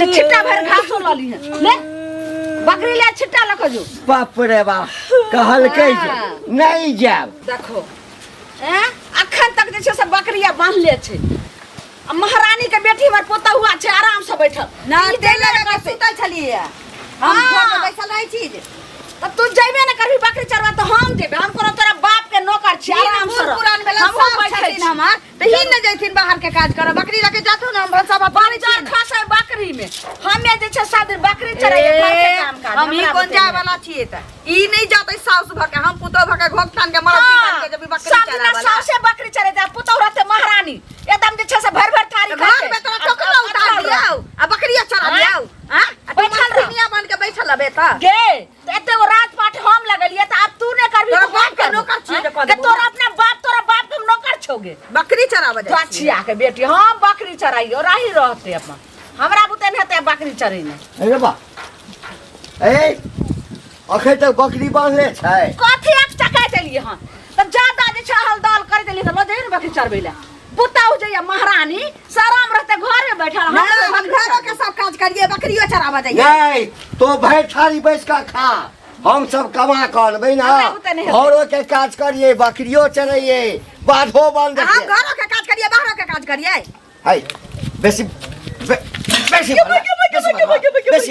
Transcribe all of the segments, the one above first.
से छिट्टा भर घासो लली है ले बकरी ले छिट्टा लख जो बाप रे बाप कहल के नहीं जाब देखो अखन तक जे छै से बकरिया बांध ले छै महारानी के बेटी हमर पोता हुआ छै आराम से बैठल ना देले के सुतै छलिए हम घर में बैठल रही छी तब तू जइबे न करबी बकरी चरवा तो हम देबे हम कोनो तोरा बाप के नौकर छी आराम से पुरान बेला सब बैठल हमर त ही न जइथिन बाहर के काज कर बकरी लेके जाथु न हम भनसा पानी चार खासा बकरी में हमे जे छै सादर बकरी चराए घर के काम काज हम ई कोन जाय वाला छिए त ई नहीं जातै साउस भ के हम पुतो भ के घोकतान के मरद पिटान के जब बकरी चराए वाला साउसे बकरी चराए जा पुतो रहते महारानी एकदम जे छै से भर भर कारी घर में तोरा टोकरा उतार दियाओ आ बकरिया चरा दियाओ हां बैठल दुनिया बन के बैठल लबे त गे एते वो रात पाठ हम लगलिए त अब तू ने करबी तोरा बाप के नौकर छी के तोरा बाप के नौकर छोगे बकरी चरावे तो छिया के बेटी हम बकरी चराइयो राही रहते अपन हमरा बुते न हेते बकरी चरै ने अरे बा ए अखे तक बकरी बांधले छै कथि एक चका देलिए हन त ज्यादा जे छै हलदल कर देलिए त लजे न बकरी चरबैला पुताऊ जइया महारानी सराम रहते घरे बैठल हम घरों के सब काज करिए बकरियो चरावा जाइए नहीं तो भाई थारी बैठ का खा हम सब कमा कर अनबै ना घरों के काज करिए बकरियो चराइए बाधो बंद हम घरों के काज करिए बाहरों के काज करिए हाय बेसी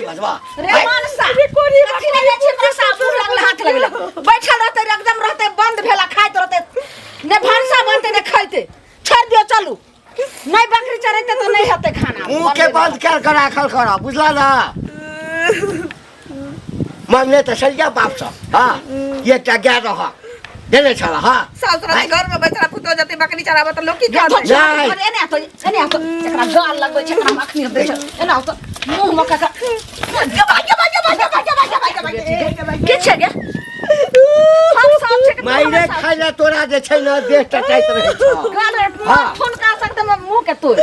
बजवा रे मानसा कोरी बकरी ले छै प्रसा दूर लगल हाथ लगल बैठल रहते एकदम रहते बंद भेला खाइत रहते ने भरसा बनते ने खाइते छोड़ दियो चलू नहीं बकरी चराते तो नहीं हेते खाना मुंह के बंद कर राखल कर बुझला ना मांगले तो सरिया बाप सब हां ये क्या गया रहा देने चला हां साउस घर में बैठा पुतो जते बकरी चरावा त लोग की एने तो एकरा गाल लगबै छै एकरा अखनी दे छै एना तो मुंह में का के छै गे हम सब छै माइरे खाइला तोरा जे छै ना देह टटाइत रहै छ गाल फोन का सकते में मुंह के तोड़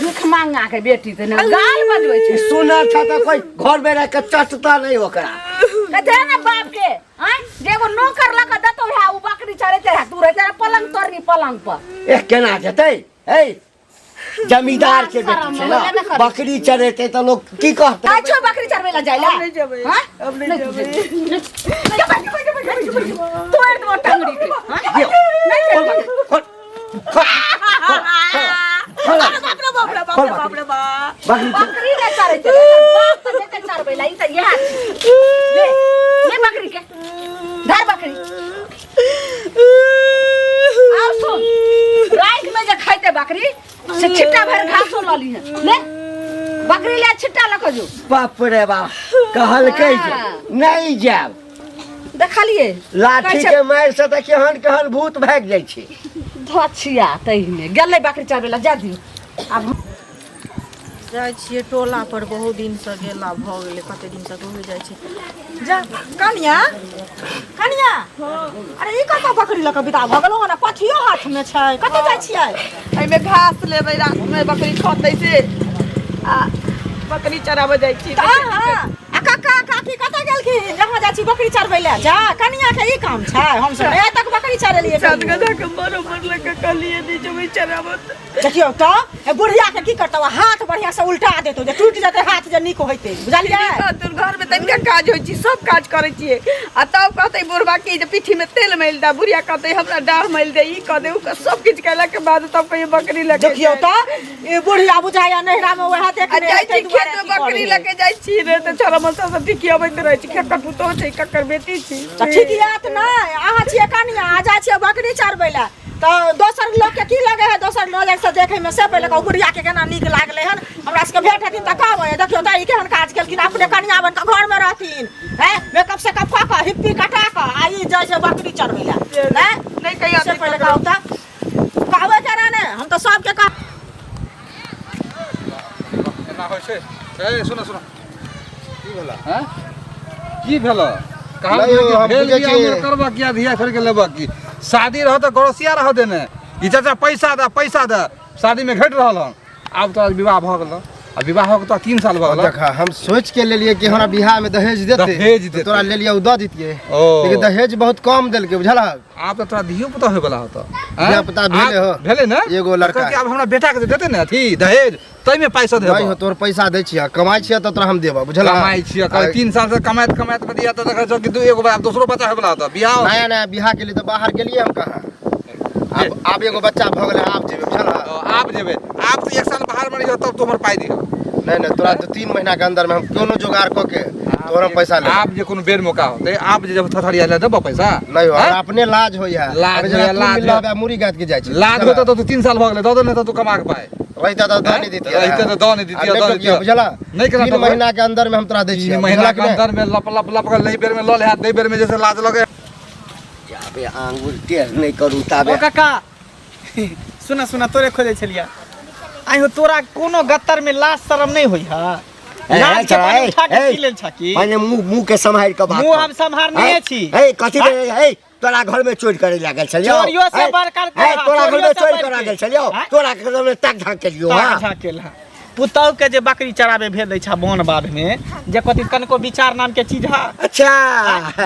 दुख मांगा के बेटी त ना गाल बजबै छै सुना था त कोई घर में रह के चटता नहीं ओकरा कते ना बाप के हैं जेगो नौकर लका दतो है उ बकरी चरते है तू रहते पलंग तोरनी पलंग पर एक केना जतै ए जमींदार के बेटी छै ना बकरी चरेते त लोग की कहते अच्छा बकरी चरवेला जाइला नहीं जबै हां अब नहीं जबै तोड़ दो टंगड़ी के बकरी ने चरते बाप त जते चरवेला ई त यह ले बकरी के धर बकरी आओ सुन रात में जे खाइते बकरी से छिट्टा भर घासो लली है ले बकरी ले छिट्टा लख जो बाप रे बाप कहल के नहीं जाब देखलिए लाठी के मार से त केहन भूत भाग जाय छै धछिया तहिने गेलै बकरी चरवेला जा दियो अब जाय छिए टोला पर बहुत दिन से गेला भ गेले कते दिन से हो जाय छै जा कनिया अरे ई कत बकरी लक बिदा भ गेलो ना पथियो हाथ में छै कत जाय छियै एइ में घास लेबै रात में बकरी खतै से आ बकरी चराबै जाय छी हां आ काका काकी कत गेलखिन जहां जाय छी बकरी चरबै ले जा कनिया के ई काम छै हम सब ए तक बकरी चरलिए सात गधा के बरोबर लग के कहलिए दी जबै चराबत देखियो त ए बुढ़िया के की करतौ हाथ बढ़िया से उल्टा देतौ जे टूट जते हाथ जे नीक होइते बुझलिए तोर घर में तनिका काज होई छी सब काज करै छिए आ तब कहतै बुढ़बा के जे पीठी में तेल मैल दा बुढ़िया कहतै हमरा डाह मैल दे ई क दे उ सब किछ कैला के बाद तब कहियो बकरी लगे देखियो त ए बुढ़िया बुझाया नहरा में वहा देख ले खेत में बकरी लगे जाय छी रे त छोरा मसा सब ठीक होइत रहै छी खेत पुतो छै ककर बेटी छी त ठीक यात ना आहा छी कनिया आ जा छी बकरी चरबैला तो दोसर लोग के की लगे है दोसर लोग से देखे में से पहले बुढ़िया के केना नीक लागले हन हमरा से भेट हथिन त कहबै देखियो त ई केहन काज केलखिन अपने कनिया बन के घर में रहथिन हैं मेकअप से कप का हिप्पी कटा का आई जाय से बकरी चरबैला हैं नहीं कहियो से पहले कहू त कहबै करा ने हम तो सब के केना होय छै ए सुनो की भेला हैं की भेला कहां हम करबा किया धिया फेर के लेबा की शादी रहो तो गड़सिया रहो देने ई चाचा पैसा दे शादी में घट रहल हन आब तो विवाह भ गेल अब विवाह हो तो 3 साल भगल देखा हम सोच के ले लिए कि हमरा बिहार में दहेज देते दहेज देते। तोरा ले लिया द दितिए ओ। लेकिन दहेज बहुत कम देल के बुझला आप तो तोरा दियो पता होय वाला होता धिया पुता भेले हो। भेले ना एगो लड़का अब हमरा बेटा के देते ने अथी दहेज तई में पैसा देबो नहीं हो तोर पैसा दै छिया कमाई छिया त तोरा हम देबो बुझला कमाई छिया 3 साल से कमाइत कमाइत में दिया तो देखा जो कि दू एगो बार दूसरो बच्चा होय वाला होता बियाह नया नया बिहार के लिए तो बाहर गेलिए हम कहाँ अब एगो बच्चा भ गेले आप जेबे बुझला आप जेबे आप तो 1 साल बाहर में रहियो तब तोहर पाई दियो नहीं तोरा 2-3 महीना के अंदर में हम कोनो जुगाड़ क के तोरा पैसा ले आप जे कोनो बेर मौका होते आप जे जब थथड़िया ले देबो पैसा नहीं हो अपने लाज होय है लाज होय, लाज मिल रहा मुरी गात के जाय छी लाज होता तो 3 साल भ गेले दो नहीं तो तू कमा के पाए रहता तो द नहीं देती रहते तो दो नहीं देती दो नहीं बुझला नहीं करा 3 महीना के अंदर में हम तोरा दै छी महीना के अंदर में लप लप लप कर ले बेर में ल ले हाथ दे बेर में जैसे लाज लगे जाबे आंगुर टेढ़ नहीं करू ताबे ओ काका सुना सुना तोरे खोजे छलिया आई हो तोरा कोनो गत्तर में लाज शरम नहीं होई हा लाज के पानी उठा के पी लेल छकी माने मुंह के संभाल के बात मुंह हम संभारने छी ए कथि ए तोरा घर में चोरी करे लागल छलियो चोरियो से बड़का तोरा घर में चोरी करे लागल छलियो तोरा के घर में तक ढाक के लियो हां झाकेला पुतौ के जे बकरी चराबे भेल दै छा बोन बाध में जे कथि कनको विचार नाम के चीज हा अच्छा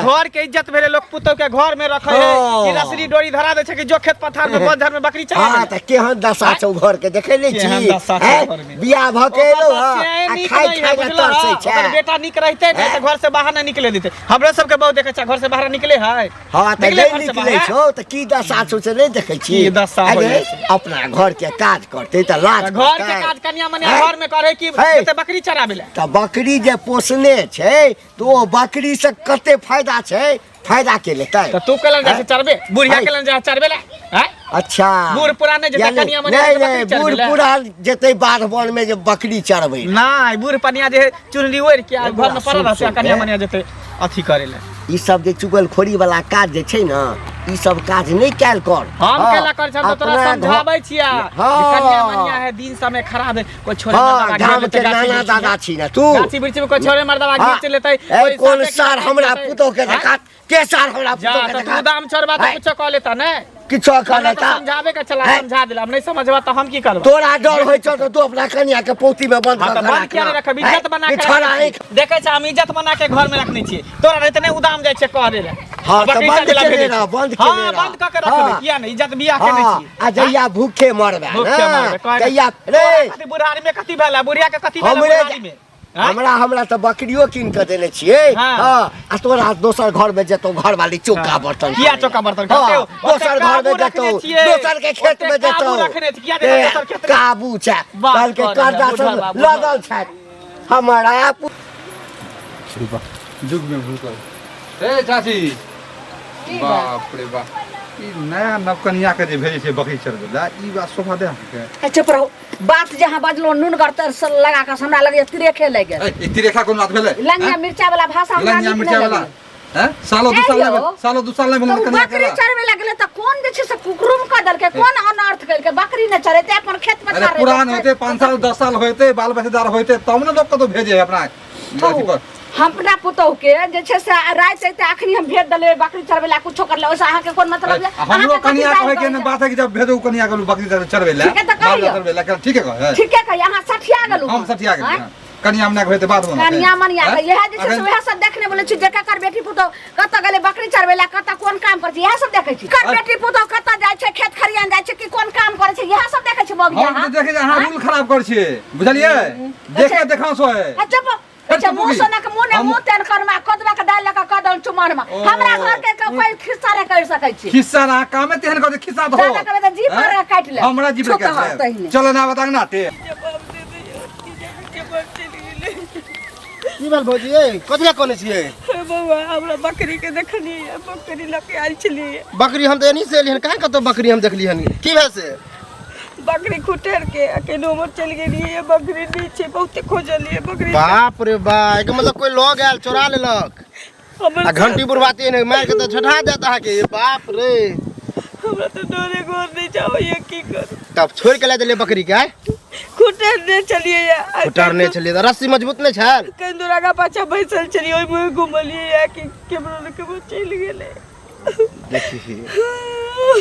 घर के इज्जत भेले लोग पुतौ के घर में रखे है कि रसरी डोरी धरा दे छै कि जो खेत पथार में बंधर में बकरी चरा हां त केहन दशा छौ घर के देखे नै छी केहन दशा छौ घर में। बियाह भ के एलो आ खाइ खाइ के तरसै छै अगर बेटा निक रहते नहीं तो घर से बाहर नहीं निकले देते हमरे सब के बहुत देखे छ घर से बाहर निकले है हां त नहीं निकले छौ त की दशा छौ से नहीं देखे छी की दशा होय छै। अपना घर के काज करते त लाज घर के काज कन्या मने घर में करे कि जते बकरी चराबे ले त बकरी जे पोसने छै तो बकरी से कते फायदा छै फायदा के लेतै तो तू केलन जाय चरबे बुढ़िया केलन जाय चरबे ले हैं अच्छा बूढ़ पुराने जे कन्या मने नहीं बूढ़ पुरान जेते बाध वन में जे बकरी चरबै नहीं बूढ़ पनिया जे चुनरी ओढ़ के घर में पड़ल रहते कन्या मने जेते अथी करे ले ई सब जे चुगलखोरी वाला काज जे छै ना ई सब काज नहीं कैल कर हम केला कर छ तोरा समझाबै छिया कन्या मनिया है दिन समय खराब है कोई छोरे मर्दवा गाम के नाना दादा छी ना तू गाछी बिरछी में कोई छोरे मर्दवा घीच लेतै ए कोन सार हमरा पुतो के देखा के सार हमरा जा पुतो के तो देखा दाम छोरबा तो कुछ कह लेता ने किछो कर हमरा लेता तो समझावे के चला समझा दिला हम नहीं समझबा तो हम की करब तोरा डर होय छौ तो तू अपना कन्या के पोती में बंद हां कर तो बंद किया रखब इज्जत बना के छोड़ा नहीं देखे छ हम इज्जत बना के घर में रखने छी तोरा रहते नहीं उदाम जाय छै कह दे रे हां तो बंद के ना बंद के हां बंद क के रखबे किया नहीं इज्जत बियाह के नहीं छी आ जइया भूखे मरबे भूखे मरबे जइया रे कथि बुढ़ारी में कथि भेला बुढ़िया के कथि भेला हमरे बुढ़ारी में हमरा तो बकरियो कीन के देने छिए हां आ तोरा दोसर घर में जेतो घर वाली चौका बर्तन किया चौका बर्तन करते हो दोसर घर में जेतो दोसर के खेत में जेतो काबू छै कल के कर्जा सब लगल छै हमरा जुग में भूल कर ए चाची बाप रे बाप ई नया नवकनिया के जे भेजे छै बकरी चरबेला ई बात सोफा दे के चुप रहो बात जहां बजलो नून गरतर से लगा के हमरा लगे तिरेखे लग गेल ए तिरेखा कोन बात भेले लंगिया मिर्चा वाला भाषा हमरा लंगिया नीक मिर्चा नहीं वाला लगल। हैं सालो दू साल में तो कनिया बकरी के चरबे लगले त कोन जे छै से कुकरुम क दल के कोन अनर्थ कल के बकरी न चरेते अपन खेत में अरे पुरान होते 5 साल 10 साल होते बाल बच्चेदार होते तब न लोग कतो भेजे अपना अथी पर हमरा पुतौ के जे छै से रात से अखनी हम भेज दले बकरी चरबे ला कुछो करले ओसे अहाँ के कोन मतलब है हमरो कनिया कहे के न बात है कि जब भेजो कनिया के बकरी चरबेला ठीक है तो कहियो। चरबेला ठीक है कहे ठीक है कहिया अहाँ सठिया गेलु हम सटिया गेल कनिया हमना होते बाद में कनिया मनिया के यह जे छै से वह सब देखने बोले छी जेका कर बेटी पुतौ कत गेले बकरी चरबे ला कत कोन काम कर छी यह सब देखे छी कर बेटी पुतौ कत जाय छै खेत खरियान जाय छै कि कोन काम करे छै यह सब देखे छी बगिया हम तो देखे अहाँ रूल खराब कर छिए बुझलिए देखे देखाओ सो है अच्छा अच्छा मुंह सोना के मुंह ने मुंह तेन करमा कदवा के डाल लगा कदल चुमन में हमरा घर के कोई खिस्सा रे कर सकै छी खिस्सा ना काम में तेहन कर खिस्सा दो दादा करे त जी पर काट ले हमरा जी पर काट ले चलो ना बता ना ते की बात भौजी ए कथिया कोने छिए बउआ हमरा बकरी के देखनी बकरी लके आइल छली बकरी हम तो एनी से एलिहन काहे कतो बकरी हम देखली हन की भेल से बकरी खुटेर के अकेले उमर चल गेली ये बकरी नीचे बहुते खोजली बकरी बाप रे बा एक मतलब कोई लोग आयल चोरा लेलक आ घंटी बुरवाती ने मार के तो छठा देता है के बाप रे हमरा तो डरे गोर नहीं जाओ ये की कर तब छोड़ के ले देले बकरी के खुटेर ने चलिए यार उतारने चलिए तो रस्सी मजबूत नहीं छल कंदुरा का पाछा बैसल चली ओइ मुंह घुमलिए या कि केमरो ने केमरो चल गेले देखी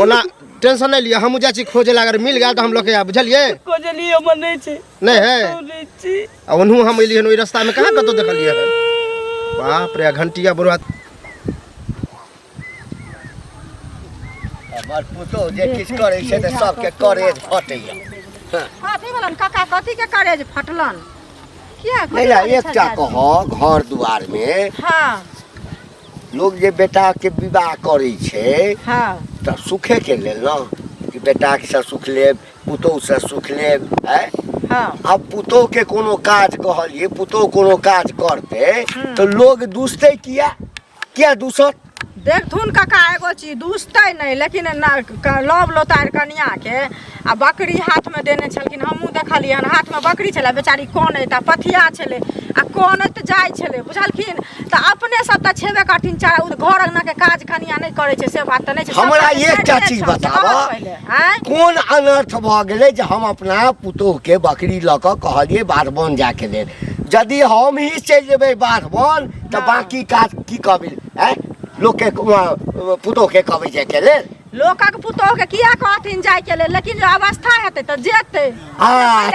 ओना टेंशन नहीं लिया, हम जा छी खोजे ला, अगर मिल गया तो हम लोग के बुझलिए खोजली हमर नहीं छै नहीं है। नहीं छी आ ओनहु हम एलिए ओई रास्ता में कहाँ कतो देखलिए है। बाप रे घंटिया बुढ़वा हमर पुतो जे किछ करे छै त सबके करेज फटैया। कथी भेलन काका, कथी के करेज फटलन? किया नहीं ना एकटा कह घर दुआर में हाँ लोग जे बेटा के विवाह करे छै हाँ त सुखे के लेल न कि बेटा से सुख लेब, पुतोह से सुख लेब है। हाँ अब पुतोह के कोनो काज कहलिए, पुतोह कोनो काज करते तो लोग दूसते किया दूसत? देखथुन काका एगो चीज दूसतै नहीं, लेकिन लव लोतार कनिया के आ बकरी हाथ में देने छलखिन, हमहूँ देखलिए हाथ में बकरी छलै, बेचारी कोनैत आ पथिया छलै आ कोनैत जाइ छलै बुझलखिन। तऽ अपने सब तऽ छेबे करथिन, चाहे उ घर अंगना के काज कनिया नहीं करे छै से बात तऽ नहीं छै। हमरा एकटा चीज बताबऽ, कोन अनर्थ भ गेलै जे हम अपना पुतोह के बकरी ल क कहलिए बाधवन जाके लेल? यदि हम ही चलि जेबै बाधवन तऽ बाकी काज की कहबै है? लोग के पुतोह के कहबै जाय के लेल? लोकक पुतोह के किया कहथिन जाय के लेल, लेकिन जो अवस्था हेतै तऽ जेतै।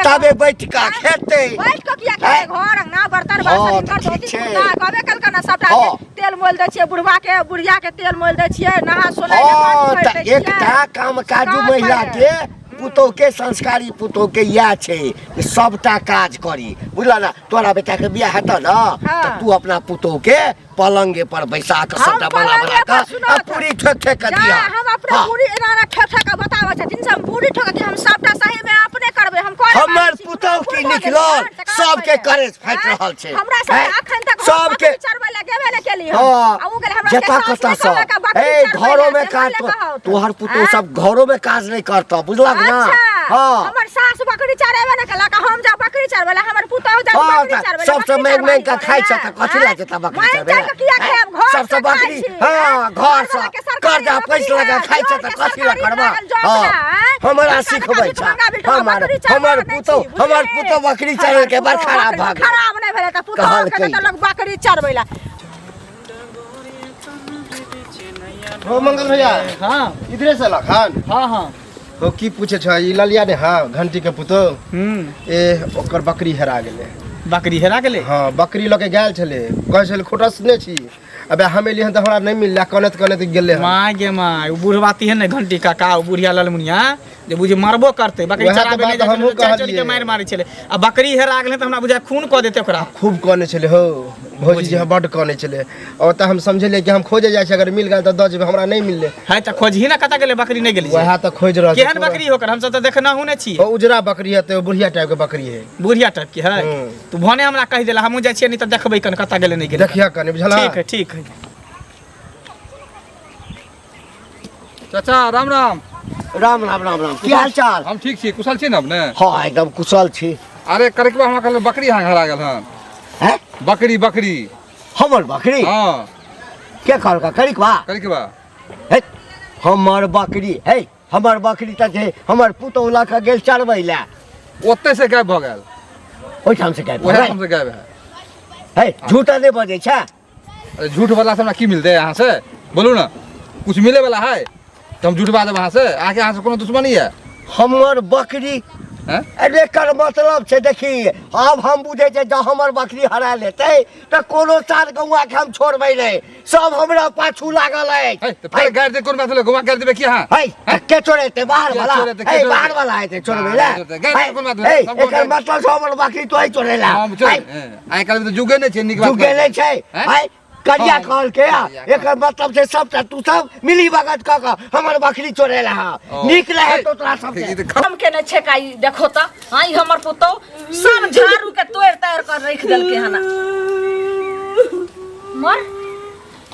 तबे बैठ के खेतै। बैठ के किया खेतै? घर अंगना बर्तन बासन कर धोती कुत्ता कहबे कलकन ना सबटा तेल मोल दै छियै, बुढ़वा के बुढ़िया के तेल मोल दै छियै, नहा सोनाइ के काज कर दै छियै। एकटा काम काजू महिला के पुतोह के संस्कारी पुतोह के इएह छै कि सबटा काज करी, बुझल ना? तोरा बेटा के बियाह हेतौ न त तू अपना पुतोह के पलंगे पर बैसा के सबटा बना के पूरी ठोक के दिया। हम अपने पूरी एना ठोक के बताबै छथिन, सब पूरी ठोक के हम सबटा सही में अपने करबै। हम कोइ हमर पुतोह की निकलल सबके करेज फाटि रहल छै। हमरा सब अखन तक सबके चरबै ले गेबे ने केली हां आ उ गेल हमरा जता कता सब ए घरों में काज तोहर पुतोह सब घरों में काज नहीं करता, बुझलक ना? हां हमर सास बकरी चराबे ने केला, हम जा बकरी चरबै ले, हमर पुतोह जा बकरी चरबै ले। सबसे मेन का खाइ छ त कथि ला जेता बकरी चरबै? किया खाब? घर सबसे बकरी हां घर से कर्जा पैसा लगा खाइ छ त कथि ला करबा? हां हमरा सिखबै छ। हमर पुतोह बकरी चरबै के बड़ खराब भाग खराब नहीं भेलै त पुतोह के त लोग बकरी चरबै ला। हो मंगल भैया। हां इधरे से ला खान। हां हां हो की पूछे छ ई ललिया ने? हां घंटी के पुतोह ए ओकर बकरी हेरा गेलै। बकरी हेरा गेलै? हाँ बकरी लके गेल छले, कहे छले खोटसने छी, अबे हमें लिए त हमरा नहीं मिलला, कनत गेले। माय गे माय, उ बुढ़वाती है ने घंटी काका, उ बुढ़िया ललमुनिया जे बुझे मारबो करते, बकरी चराबे नहीं जाय चार चोरी के मार छले आ बकरी हेरा गेले त हमरा बुझा खून क देते ओकरा। खूब कने छले हो भौजी जी, बड कने छले। और त हम समझले कि हम खोजे जाय छै, अगर मिल गेल त द जेबे, हमरा नहीं मिलले। है त खोजही ना कता गेले बकरी नहीं गेली? वहा त खोज रहल। केहन बकरी होकर? हम सब त देखना हुने छी। ओ उजरा बकरी है, तो बुढ़िया टाइप के बकरी है। बुढ़िया टाइप के है? तू भने हमरा कहि देला, हमहु जाय छियै नहीं त देखबै कन कता गेले नहीं गेले। देखिया कने बुझला? ठीक है ठीक है। चाचा राम राम। राम राम राम राम, की हाल चाल? हम ठीक छी, कुशल छी न अपने? हाँ एकदम कुशल छी। अरे करकबा हमरा कहले बकरी हां हरा गेल हन। हैं? बकरी हमर बकरी? हां के कहलका करिकबा? करकबा हे हमर बकरी है, हमर बकरी त जे हमर पुतोह ला के गेल चरबै ला, ओते से गायब भ गेल। ओइ ठाम से गायब ओहे ठाम से गायब है। है झूठा नहीं बजे छ? अरे झूठ वाला से हमरा की मिलते यहाँ से? बोलू ना, कुछ मिले वाला है तो हम झूठ बात वहाँ से आके यहाँ से कोनो दुश्मनी है? हमर बकरी अरे कर मतलब छै, देखी अब हम बुझे छै जब हमर बकरी हरा लेते त कोनो साल गौआ के हम छोड़बै नहीं, सब हमरा पाछू लागल है। तो फिर गाड़ दे, कोन बात ले घुमा कर देबे की? हां है के छोड़ेते बाहर वाला है, बाहर वाला है छोड़बै ला। एकर मतलब हमर बकरी तो है छोड़ेला। आइ काल तो जुगे नहीं छै, निक बात जुगे नहीं छै है करिया कहल के एकर मतलब से सब तू सब मिली भगत क हमर बकरी चोरेला निक रहे तो तोरा सब हम के ने छेकाई देखो त आई हमर पुतो सब झाड़ू के तोड़ तार कर रख देल के हना मर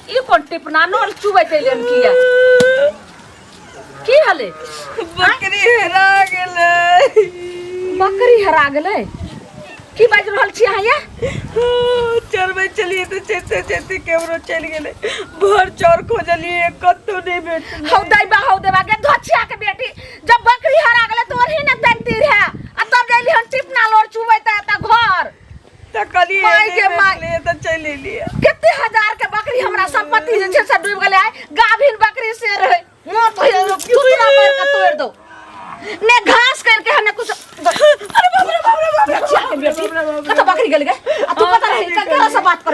ई कोन टिपना नोल चुबैते लेन किया की हले? बकरी हेरा गेले। बकरी हेरा गेले? की बाज रहल छी अहाँ ये? चरबै चलिए तो चलते चलते केवरो चल गेले, भर चौर खोजलिए कत्तो नहीं भेटल। हौ दैबा हौ देबा के धछिया के बेटी, जब बकरी हरा गेले तो ओरही न तंती है आ तब गेली हन टिपना लोर चुबैता त घर त कली माय के माय त चल लिए। कितने हजार के बकरी हमरा संपत्ति जे छै से डूब गेले। गाभिन बकरी से रहे मोर तो चुतना पर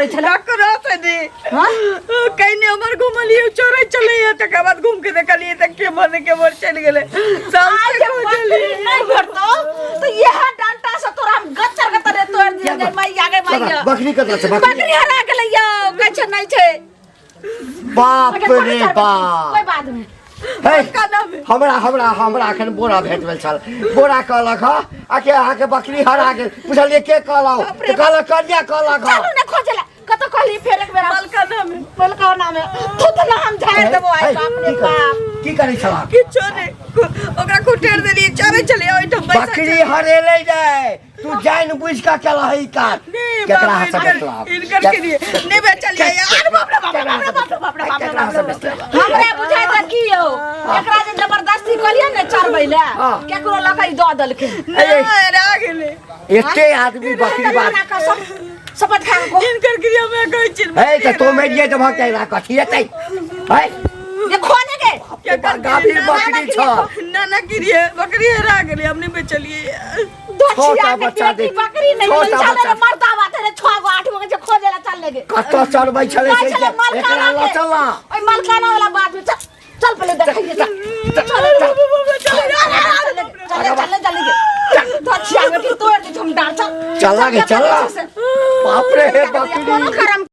करे छला करो से दी हां कहीं हमर घुमलिए चोरे चले तकर बाद घूम के देखलिए त के मोर चल गेले सब से खोजली नहीं भरतो तो यह डांटा से तोरा हम गच्चर के तरह तोड़ दिए गए मैं आगे मैं बकरी कतऽ छै बकरी बकरी हरा गेलै यौ कछ नहीं छै बाप रे बाप कोई बात नहीं हे हमरा एखन बोरा भेट गेल छल बोरा कहलक आके अहाँके बकरी हरा गेल पुछलिए के कहलौ तऽ कहलक कन्या कहलक चलू ने खोजला कत कहली फेर एक बेर मलका नाम तू त ना हम झाड़ देबो आइ बाप रे बाप की करै छला किछो ने ओकरा कुटेर देलिए चोरे चले ओइ ठम पैसा बकरी हरेले जाय तू जान बुझ का केला है काट केकरा हाथ से बेचला इनकर के लिए नहीं बेचलिए यार बाप रे बाप रे हमरा बुझाइ त की यौ एकरा जे जबरदस्ती कलिए ने चरबैले केकरो लकई द देलकै अरे आ गेले एते आदमी बकरी बात शपथ खा को इनकर क्रिया में कहै छी हे त तो मेरिए जब के रा कथि हेतै हे ये खोने के केकर गाभीर बकरी छ ना क्रिया बकरी हरा गेले हमने बेचलिए छोटा बच्चा देख बकरी नहीं छोटा बच्चा मरता बात है 6 गो 8 गो के खोजेला चल लेगे कत चढ़बै छले से एकरा ला चलना ओइ मलकाना वाला बात में चल पहले देखिए चल चल तोड़ दे हम डाल चल चला बाप रे बकरी